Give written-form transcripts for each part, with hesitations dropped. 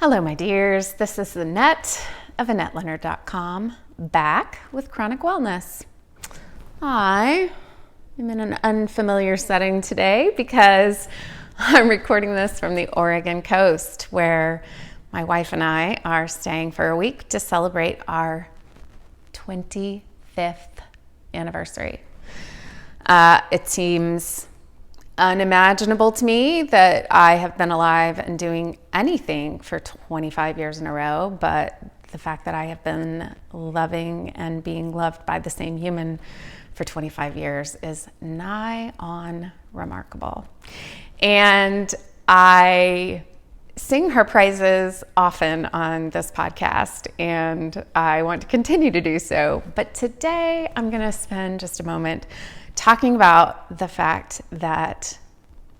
Hello, my dears. This is Annette of AnnetteLeonard.com, back with Chronic Wellness. I am in an unfamiliar setting today because I'm recording this from the Oregon coast, where my wife and I are staying for a week to celebrate our 25th anniversary. It seems unimaginable to me that I have been alive and doing anything for 25 years in a row, but the fact that I have been loving and being loved by the same human for 25 years is nigh on remarkable. And I sing her praises often on this podcast, and I want to continue to do so. But today I'm going to spend just a moment talking about the fact that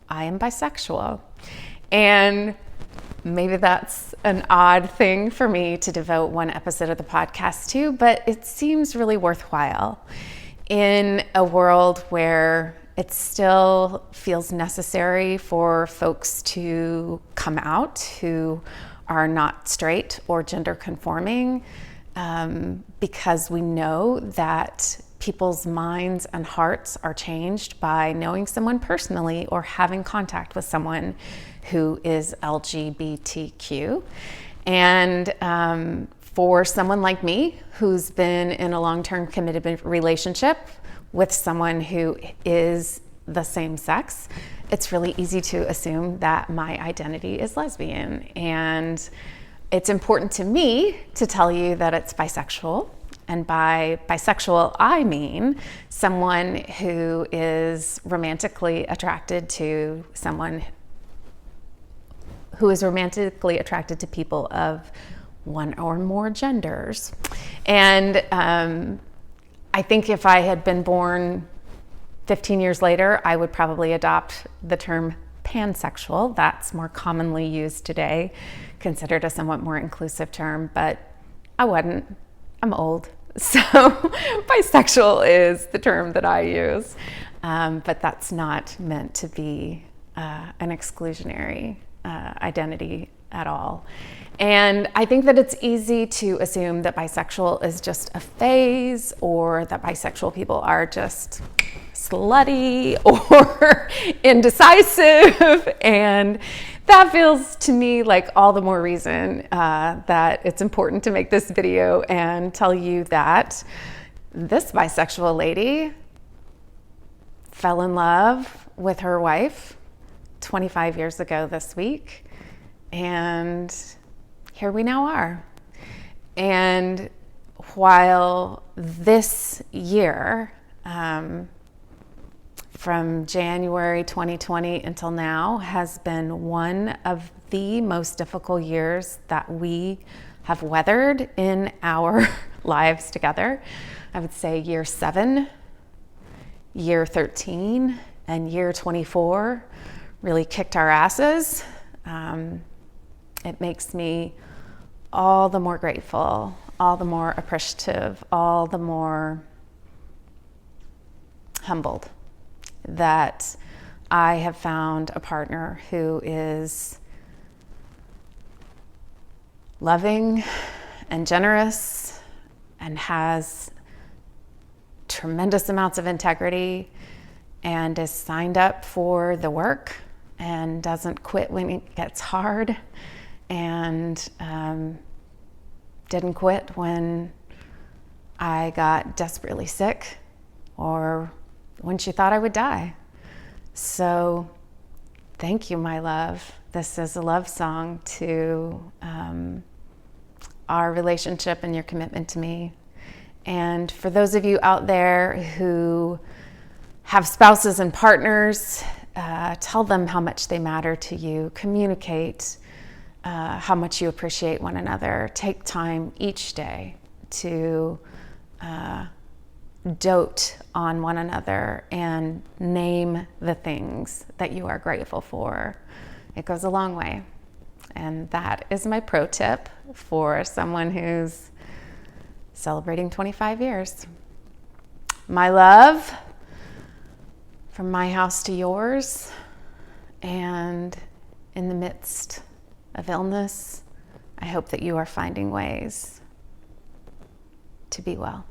I am bisexual. And maybe that's an odd thing for me to devote one episode of the podcast to, but it seems really worthwhile in a world where it still feels necessary for folks to come out who are not straight or gender conforming, because we know that people's minds and hearts are changed by knowing someone personally or having contact with someone who is LGBTQ. And for someone like me, who's been in a long-term committed relationship with someone who is the same sex, it's really easy to assume that my identity is lesbian. And it's important to me to tell you that it's bisexual. And by bisexual, I mean someone who is romantically attracted to someone who is romantically attracted to people of one or more genders. And I think if I had been born 15 years later, I would probably adopt the term pansexual. That's more commonly used today, considered a somewhat more inclusive term, but I wasn't. I'm old. So bisexual is the term that I use, but that's not meant to be an exclusionary identity at all. And I think that it's easy to assume that bisexual is just a phase, or that bisexual people are just slutty or indecisive, and that feels to me like all the more reason that it's important to make this video and tell you that this bisexual lady fell in love with her wife 25 years ago this week, and here we now are. And while this year, from January 2020 until now, has been one of the most difficult years that we have weathered in our lives together. I would say year 7, year 13, and year 24 really kicked our asses. It makes me all the more grateful, all the more appreciative, all the more humbled that I have found a partner who is loving and generous and has tremendous amounts of integrity and is signed up for the work and doesn't quit when it gets hard, and didn't quit when I got desperately sick or when she thought I would die. So thank you, my love. This is a love song to our relationship and your commitment to me. And for those of you out there who have spouses and partners, tell them how much they matter to you. Communicate how much you appreciate one another. Take time each day to dote on one another and name the things that you are grateful for. It goes a long way. And that is my pro tip for someone who's celebrating 25 years. My love, from my house to yours, and in the midst of illness, I hope that you are finding ways to be well.